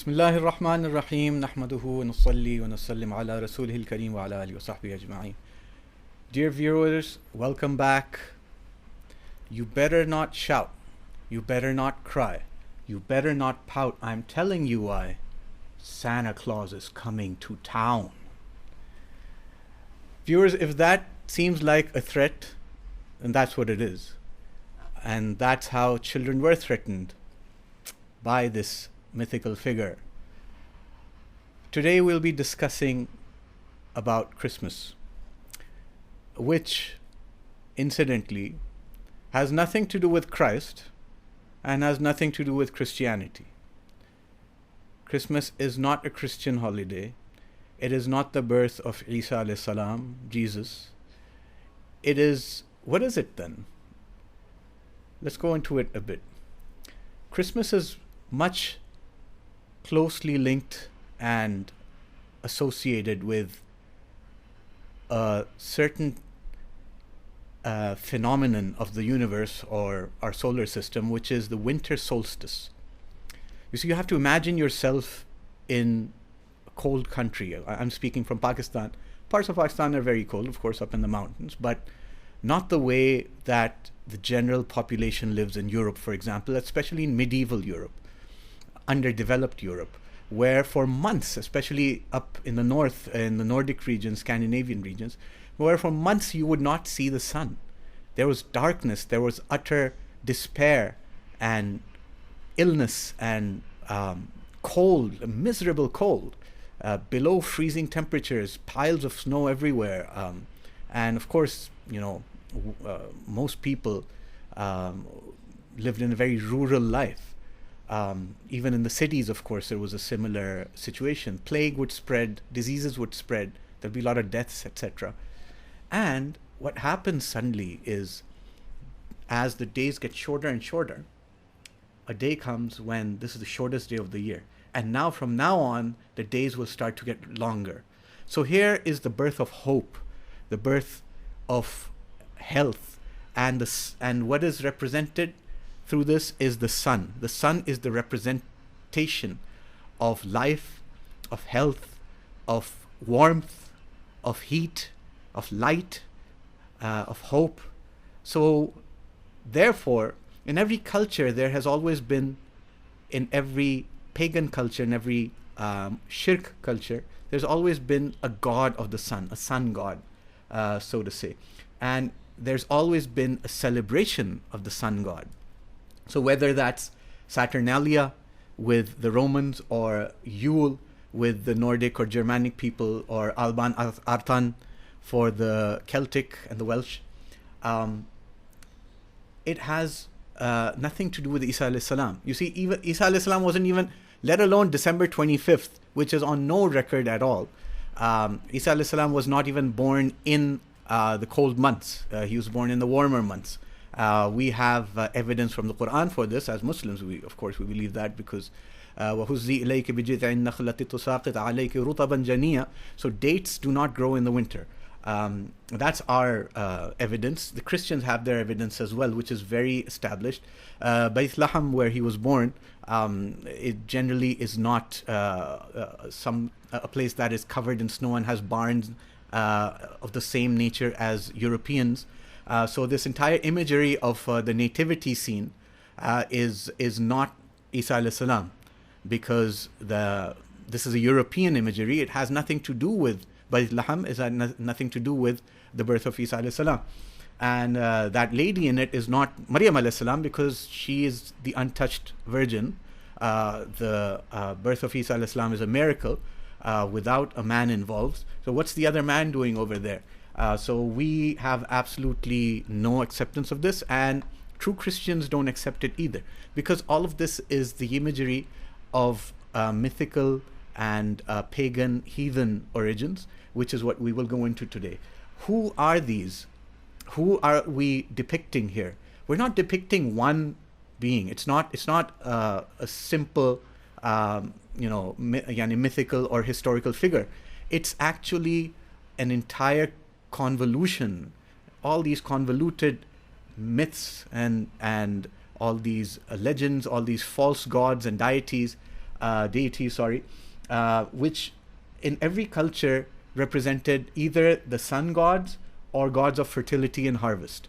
بسم الله الرحمن الرحيم نحمده ونصلي ونسلم على رسوله الكريم وعلى آله وصحبه أجمعين. Dear viewers, welcome back. You better not shout. You better not cry. You better not pout. I'm telling you why. Santa Claus is coming to town. Viewers, if that seems like a threat, then that's what it is. And that's how children were threatened by this mythical figure. Today we'll be discussing about Christmas, which incidentally has nothing to do with Christ and has nothing to do with Christianity. Christmas is not a Christian holiday. It is not the birth of Isa alayhi salam, Jesus. It is, what is it then? Let's go into it a bit. Christmas is much closely linked and associated with a certain phenomenon of the universe or our solar system, which is the winter solstice. You see, you have to imagine yourself in a cold country. I'm speaking from Pakistan. Parts of Pakistan are very cold, of course, up in the mountains, but not the way that the general population lives in Europe, for example, especially in medieval Europe, underdeveloped Europe, where for months, especially up in the north, in the Nordic regions, Scandinavian regions, where for months you would not see the sun. There was darkness, there was utter despair and illness and cold, miserable cold, below freezing temperatures, piles of snow everywhere. And of course, most people lived in a very rural life. Even in the cities, of course, there was a similar situation. Plague would spread, diseases would spread, there'd be a lot of deaths, etc. And what happens suddenly is, as the days get shorter and shorter, a day comes when this is the shortest day of the year. And now, from now on, the days will start to get longer. So here is the birth of hope, the birth of health, and what is represented through this is the sun. The sun is the representation of life, of health, of warmth, of heat, of light, of hope. So therefore, in every culture, there has always been, in every pagan culture, in every shirk culture, there's always been a god of the sun, a sun god, so to say. And there's always been a celebration of the sun god. So whether that's Saturnalia with the Romans, or Yule with the Nordic or Germanic people, or Alban Artan for the Celtic and the Welsh, it has nothing to do with Isa alayhi salam. You see, even Isa alayhi salam wasn't even, let alone December 25th, which is on no record at all. Isa alayhi salam was not even born in the cold months. He was born in the warmer months. We have evidence from the Quran for this. As Muslims, we believe that, because وَهُزِّي إِلَيْكِ بِجِذْعِ النَّخْلَةِ تُسَاقِطْ عَلَيْكِ رُطَبًا جَنِيًّا. So dates do not grow in the winter. That's our evidence. The Christians have their evidence as well, which is very established. Bayt Laham, where he was born, it generally is not a place that is covered in snow and has barns of the same nature as Europeans. So this entire imagery of the nativity scene is not Isa alayhi salam, because this is a European imagery. It has nothing to do with Bayt Laham. It has nothing to do with the birth of Isa alayhi salam. And that lady in it is not Maryam alayhi salam, because she is the untouched virgin. The birth of Isa alayhi salam is a miracle without a man involved. So what's the other man doing over there? So we have absolutely no acceptance of this, and true Christians don't accept it either, because all of this is the imagery of mythical and pagan heathen origins, which is what we will go into today. Who are these? Who are we depicting here? We're not depicting one being. It's not a simple mythical or historical figure. It's actually an entire convolution, all these convoluted myths and all these legends, all these false gods and deities deities, which in every culture represented either the sun gods or gods of fertility and harvest.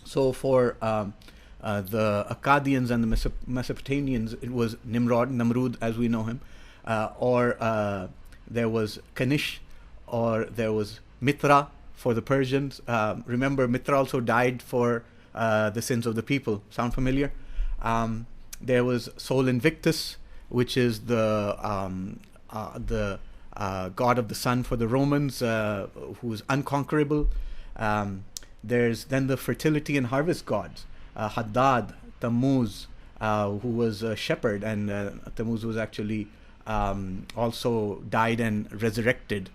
So for the Akkadians and the Mesopotamians, it was Namrud as we know him, or there was Kanish, or there was Mitra for the Persians. Remember, Mitra also died for the sins of the people. Sound familiar? There was Sol Invictus, which is the god of the sun for the Romans, who is unconquerable. There's then the fertility and harvest gods, Hadad, Tammuz, who was a shepherd, and Tammuz was actually also died and resurrected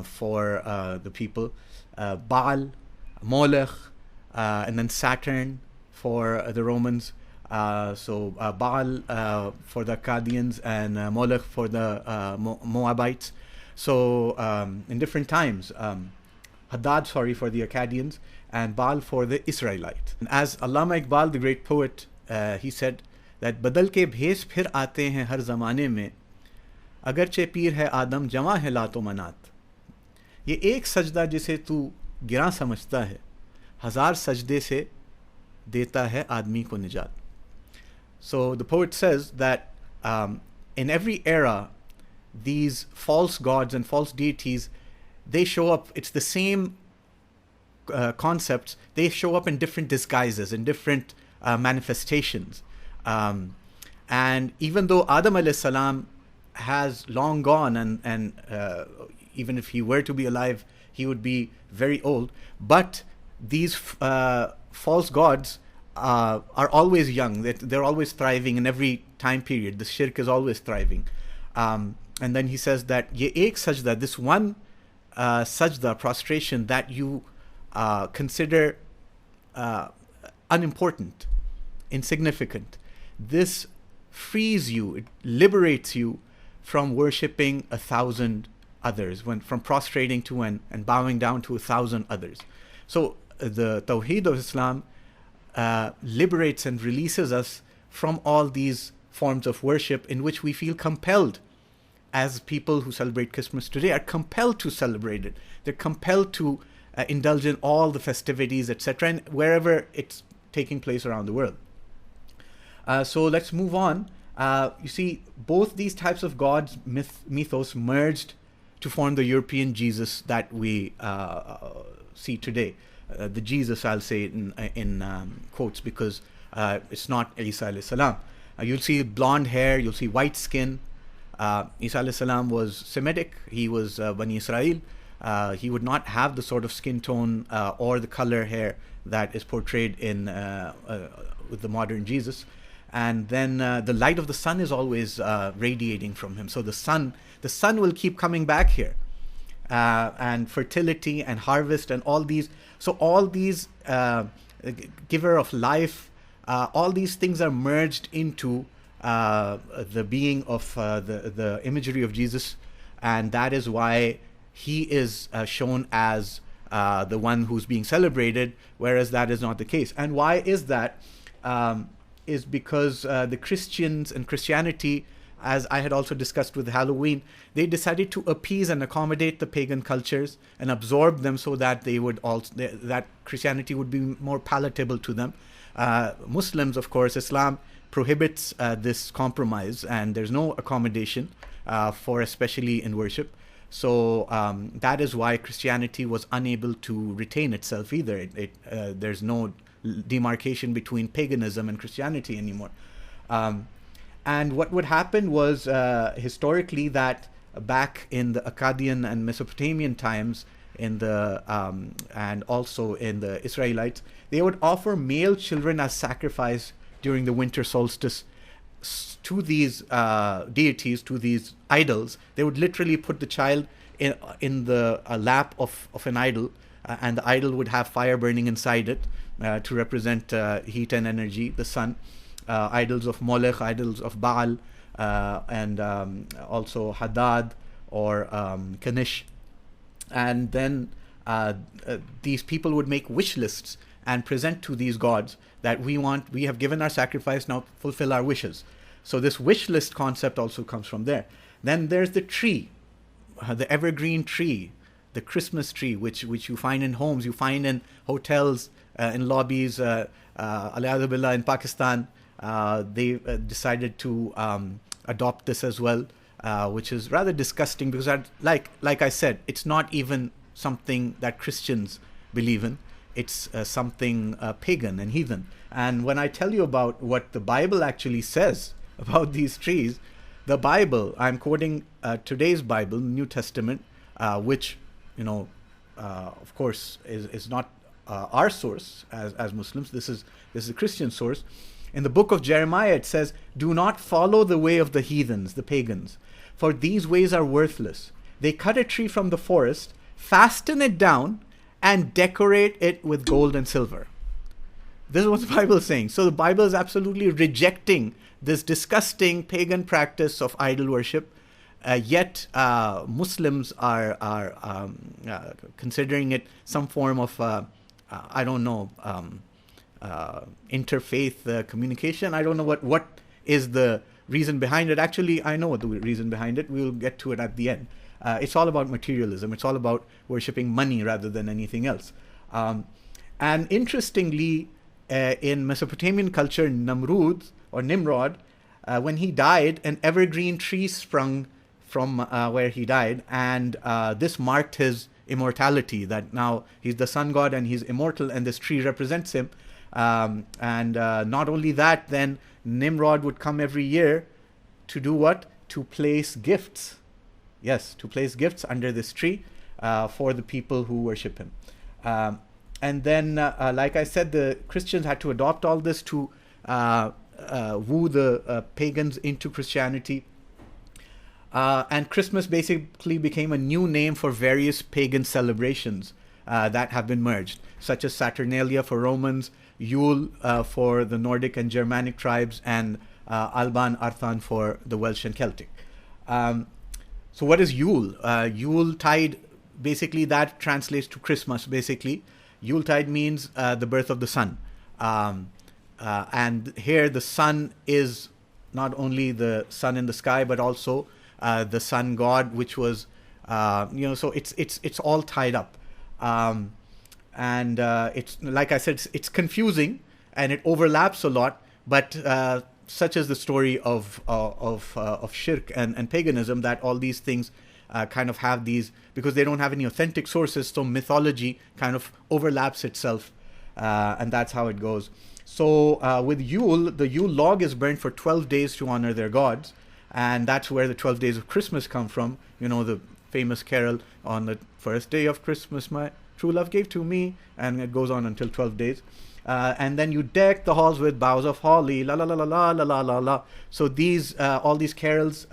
for the people. Baal, Molech, and then Saturn for the Romans. So Baal for the Akkadians, and Molech for the Moabites. So in different times, Hadad, for the Akkadians, and Baal for the Israelites. And as Allama Iqbal, the great poet, he said that badal ke bhes phir aate hain har zamane mein, agarche पीर है आदम जमा है लातो मनात. ये एक सजदा जिसे तू गिरा समझता है, हजार सजदे से देता है आदमी को निजात. So the poet says that in every era, these false gods and false deities, they show up. It's the same concepts. They show up in different disguises, in different manifestations. And even though Adam alayhi salam has long gone, and even if he were to be alive, he would be very old. But these false gods are always young. They're always thriving in every time period. The shirk is always thriving. And then he says that ye ek sajda, this one sajda, prostration that you consider unimportant, insignificant, this frees you, it liberates you from worshipping 1,000 others, from prostrating to and bowing down to 1,000 others. So the Tawheed of Islam liberates and releases us from all these forms of worship in which we feel compelled, as people who celebrate Christmas today are compelled to celebrate it. They're compelled to indulge in all the festivities, etc., and wherever it's taking place around the world. So let's move on. You see, both these types of gods, mythos, merged to form the European Jesus that we see today. The Jesus, I'll say in quotes, because it's not Isa alayhi salam. You'll see blonde hair, you'll see white skin. Isa alayhi salam was Semitic. He was Bani Israel. He would not have the sort of skin tone or the color hair that is portrayed in with the modern Jesus. And then the light of the sun is always radiating from him. So the sun will keep coming back here. And fertility and harvest and all these. So all these giver of life, all these things are merged into the being of the imagery of Jesus, and that is why he is shown as the one who's being celebrated, whereas that is not the case. And why is that? Is because the Christians and Christianity, as I had also discussed with Halloween, they decided to appease and accommodate the pagan cultures and absorb them so that they would also that Christianity would be more palatable to them. Muslims, of course, Islam prohibits this compromise, and there's no accommodation for especially in worship. So that is why Christianity was unable to retain itself either. There's no demarcation between paganism and Christianity anymore. And what would happen was historically that back in the Akkadian and Mesopotamian times, in the and also in the Israelites, they would offer male children as sacrifice during the winter solstice to these deities, to these idols. They would literally put the child in the lap of an idol, and the idol would have fire burning inside it to represent heat and energy, the sun. Idols of Molech, idols of Baal, and also Hadad or Kanish. And then these people would make wish lists and present to these gods that we have given our sacrifice, now fulfill our wishes. So this wish list concept also comes from there. Then there's the tree, the evergreen tree, the Christmas tree, which you find in homes, you find in hotels, in lobbies. Alayadu Billah in Pakistan, they decided to adopt this as well, which is rather disgusting because, like I said, it's not even something that Christians believe in. It's something pagan and heathen. And when I tell you about what the Bible actually says about these trees, the Bible, I'm quoting today's Bible, New Testament, which, of course, is not our source as Muslims. This is a Christian source. In the book of Jeremiah, it says, "Do not follow the way of the heathens, the pagans, for these ways are worthless. They cut a tree from the forest, fasten it down, and decorate it with gold and silver." This is what the Bible is saying. So the Bible is absolutely rejecting this disgusting pagan practice of idol worship. Yet Muslims are considering it some form of, interfaith communication. I don't know what is the reason behind it. Actually, I know the reason behind it. We'll get to it at the end. It's all about materialism. It's all about worshipping money rather than anything else. And interestingly, in Mesopotamian culture, Nimrod, when he died, an evergreen tree sprung from where he died, and this marked his immortality, that now he's the sun god and he's immortal, and this tree represents him. And not only that, then Nimrod would come every year to do what? To place gifts. Yes, to place gifts under this tree for the people who worship him. And then, like I said, the Christians had to adopt all this to woo the pagans into Christianity. And Christmas basically became a new name for various pagan celebrations that have been merged, such as Saturnalia for Romans, Yule for the Nordic and Germanic tribes, and Alban Arthan for the Welsh and Celtic. So what is Yule? Yuletide, basically that translates to Christmas, basically. Yuletide means the birth of the sun. And here the sun is not only the sun in the sky, but also the sun god, which was, so it's all tied up. And it's, like I said, it's confusing and it overlaps a lot, but such is the story of shirk and paganism, that all these things kind of have these, because they don't have any authentic sources, so mythology kind of overlaps itself, and that's how it goes. So with Yule, the Yule log is burnt for 12 days to honor their gods, and that's where the 12 days of Christmas come from. The famous carol, "On the first day of Christmas my true love gave to me," and it goes on until 12 days. And then you deck the halls with boughs of holly, la la la la la la la la la. So these all these carols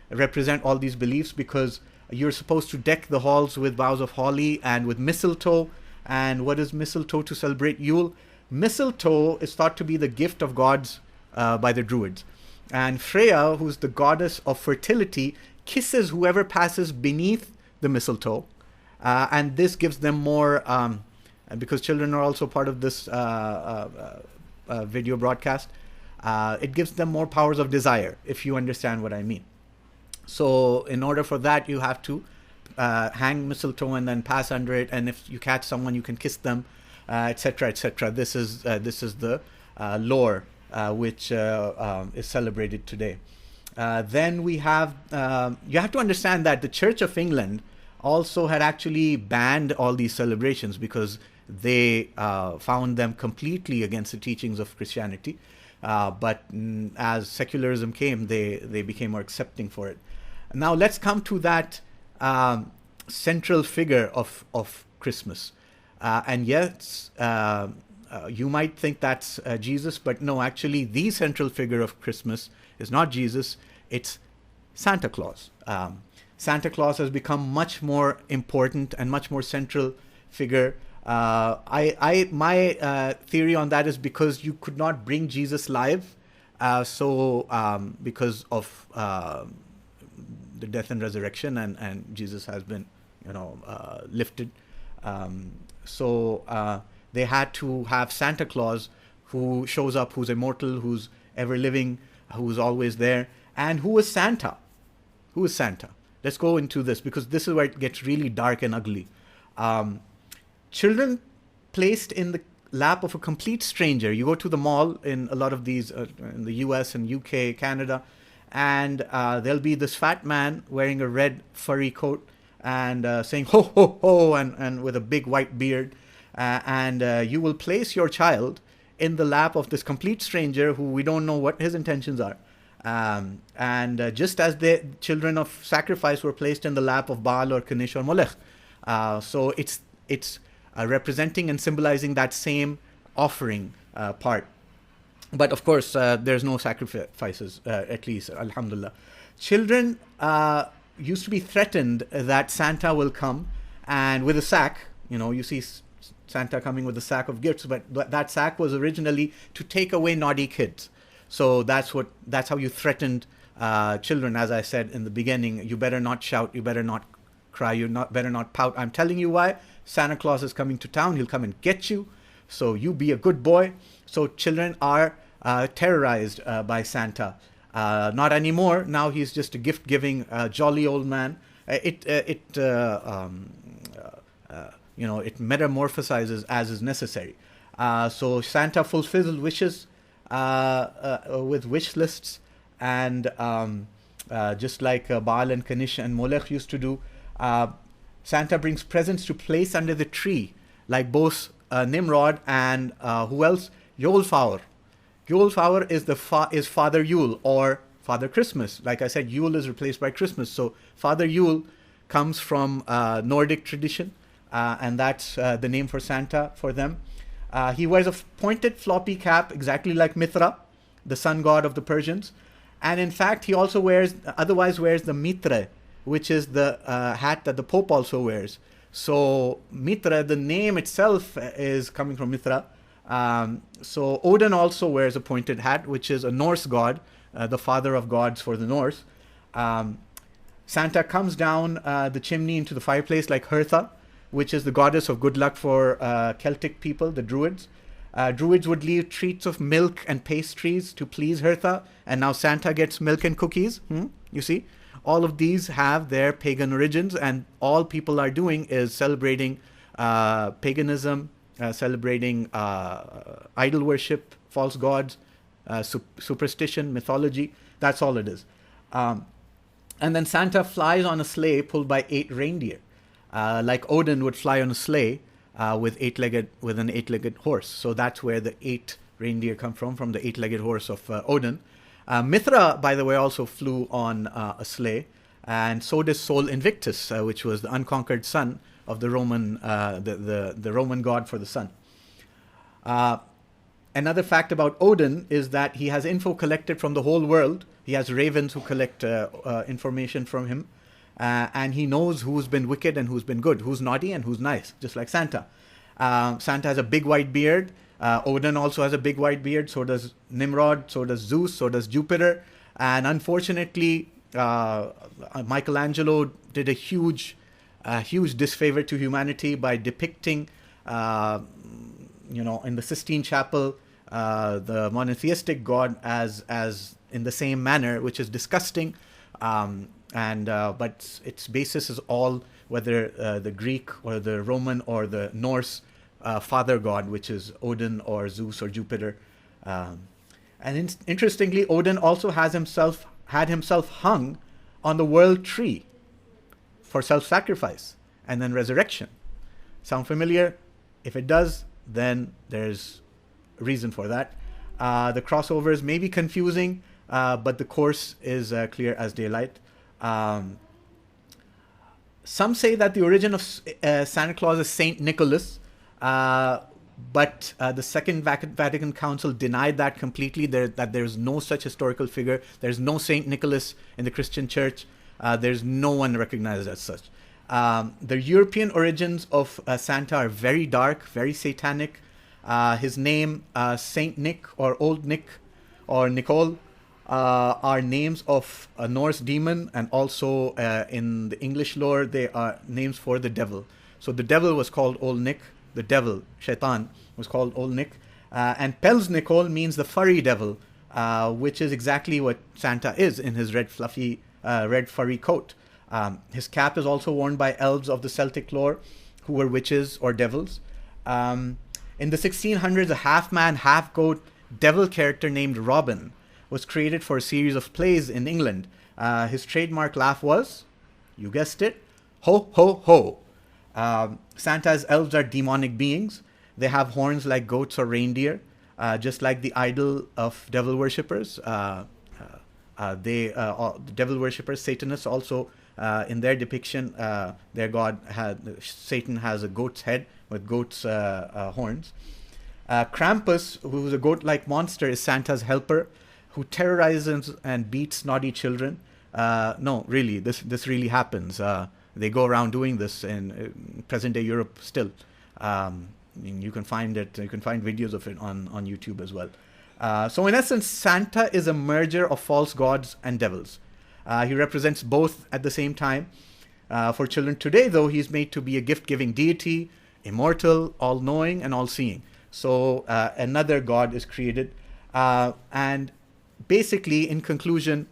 represent all these beliefs, because you're supposed to deck the halls with boughs of holly and with mistletoe. And what is mistletoe to celebrate Yule? Mistletoe is thought to be the gift of gods by the Druids. And Freya, who's the goddess of fertility, kisses whoever passes beneath the mistletoe. And this gives them more, and because children are also part of this video broadcast, it gives them more powers of desire, if you understand what I mean. So in order for that, you have to hang mistletoe and then pass under it, and if you catch someone, you can kiss them, etc., etc. This is the lore which is celebrated today. Then we have, you have to understand that the Church of England also had actually banned all these celebrations because they found them completely against the teachings of Christianity. But as secularism came, they became more accepting for it. Now let's come to that central figure of Christmas. And yes, you might think that's Jesus, but no, actually the central figure of Christmas is not Jesus, it's Santa Claus. Santa Claus has become much more important and much more central figure. My theory on that is because you could not bring Jesus live, because of the death and resurrection, and Jesus has been, lifted. So they had to have Santa Claus, who shows up, who's immortal, who's ever living, who is always there. And who is Santa? Who is Santa? Let's go into this, because this is where it gets really dark and ugly. Children placed in the lap of a complete stranger. You go to the mall in a lot of these, in the US and UK, Canada, and there'll be this fat man wearing a red furry coat and saying ho ho ho, and with a big white beard, and you will place your child in the lap of this complete stranger who we don't know what his intentions are. And just as the children of sacrifice were placed in the lap of Baal or Kanish or Molech. So it's representing and symbolizing that same offering part. But of course, there's no sacrifices, at least, alhamdulillah. Children used to be threatened that Santa will come and with a sack. You see Santa coming with a sack of gifts, but that sack was originally to take away naughty kids. So that's how you threatened children. As I said in the beginning, you better not shout, you better not cry, better not pout. I'm telling you why. Santa Claus is coming to town. He'll come and get you. So you be a good boy. So children are terrorized by Santa. Not anymore. Now he's just a gift-giving, jolly old man. It metamorphosizes as is necessary. So Santa fulfills wishes with wish lists, and just like Baal and Kanish and Molech used to do, Santa brings presents to place under the tree, like both Nimrod and who else? Yule-Fowler. Yule-Fowler is Father Yule or Father Christmas. Like I said, Yule is replaced by Christmas. So Father Yule comes from Nordic tradition, and that's the name for Santa for them. He wears a pointed floppy cap, exactly like Mithra, the sun god of the Persians. And in fact, he also otherwise wears the mitre, which is the hat that the Pope also wears. So Mithra, the name itself is coming from Mithra. So Odin also wears a pointed hat, which is a Norse god, the father of gods for the Norse. Santa comes down the chimney into the fireplace like Hertha, which is the goddess of good luck for Celtic people, the Druids. Druids would leave treats of milk and pastries to please Hertha, and now Santa gets milk and cookies. You see? All of these have their pagan origins, and all people are doing is celebrating paganism, celebrating idol worship, false gods, superstition, mythology. That's all it is. And then Santa flies on a sleigh pulled by 8 reindeer. Like Odin would fly on a sleigh with an 8-legged horse. So that's where the 8 reindeer come from the 8-legged horse of Odin. Mithra, by the way, also flew on a sleigh, and so did Sol Invictus, which was the unconquered son of the Roman, the Roman god for the sun. Another fact about Odin is that he has info collected from the whole world. He has ravens who collect information from him. And he knows who's been wicked and who's been good, who's naughty and who's nice, just like Santa. Santa has a big white beard. Odin also has a big white beard. So does Nimrod, so does Zeus, so does Jupiter. And unfortunately, Michelangelo did a huge disfavor to humanity by depicting, in the Sistine Chapel, the monotheistic God as in the same manner, which is disgusting. But its basis is all whether the Greek or the Roman or the Norse father god, which is Odin or Zeus or Jupiter. And interestingly, Odin also had himself hung on the world tree for self-sacrifice and then resurrection. Sound familiar? If it does, then there's a reason for that. The crossovers may be confusing, but the course is clear as daylight. Some say that the origin of Santa Claus is Saint Nicholas, but the Second Vatican Council denied that completely, that there's no such historical figure. There's no Saint Nicholas in the Christian church. There's no one recognized as such. The European origins of Santa are very dark, very satanic. His name, Saint Nick or Old Nick or Nicole, are names of a Norse demon, and also in the English lore they are names for the devil. So the devil was called Old Nick. The devil, Shaitan, was called Old Nick. And Pels Nicol means the furry devil, which is exactly what Santa is in his red furry coat. His cap is also worn by elves of the Celtic lore, who were witches or devils. In the 1600s, a half-man, half-goat devil character named Robin was created for a series of plays in England. His trademark laugh was, you guessed it, ho, ho, ho. Santa's elves are demonic beings. They have horns like goats or reindeer, just like the idol of devil worshippers. The devil worshippers, Satanists, also in their depiction, their god Satan has a goat's head with goat's horns. Krampus, who is a goat-like monster, is Santa's helper, who terrorizes and beats naughty children. No, really, this really happens. They go around doing this in present-day Europe still. You can find it. You can find videos of it on YouTube as well. So in essence, Santa is a merger of false gods and devils. He represents both at the same time. For children today, though, he's made to be a gift-giving deity, immortal, all-knowing, and all-seeing. So another god is created. And basically, in conclusion,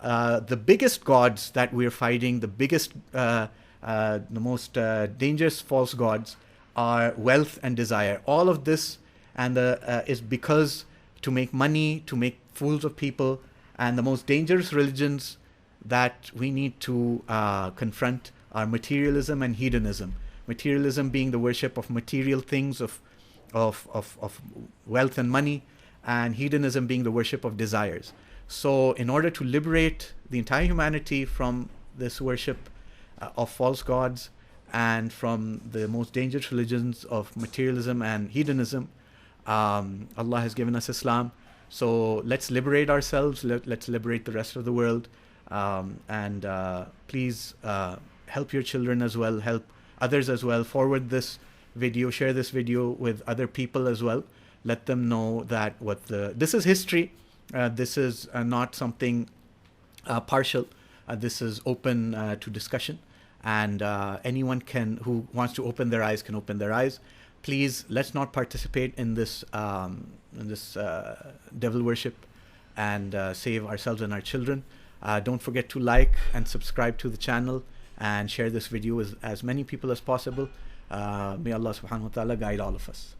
the biggest gods that we're fighting, the most dangerous false gods are wealth and desire. All of this is because to make money, to make fools of people, and the most dangerous religions that we need to confront are materialism and hedonism. Materialism being the worship of material things, of wealth and money, and hedonism being the worship of desires. So in order to liberate the entire humanity from this worship of false gods and from the most dangerous religions of materialism and hedonism, Allah has given us Islam. So let's liberate ourselves, let's liberate the rest of the world, and please help your children as well, help others as well, forward this video, share this video with other people as well. Let them know that this is history. This is not something partial. This is open to discussion, and anyone who wants to open their eyes can open their eyes. Please, let's not participate in this devil worship, and save ourselves and our children. Don't forget to like and subscribe to the channel and share this video with as many people as possible. May Allah subhanahu wa ta'ala guide all of us.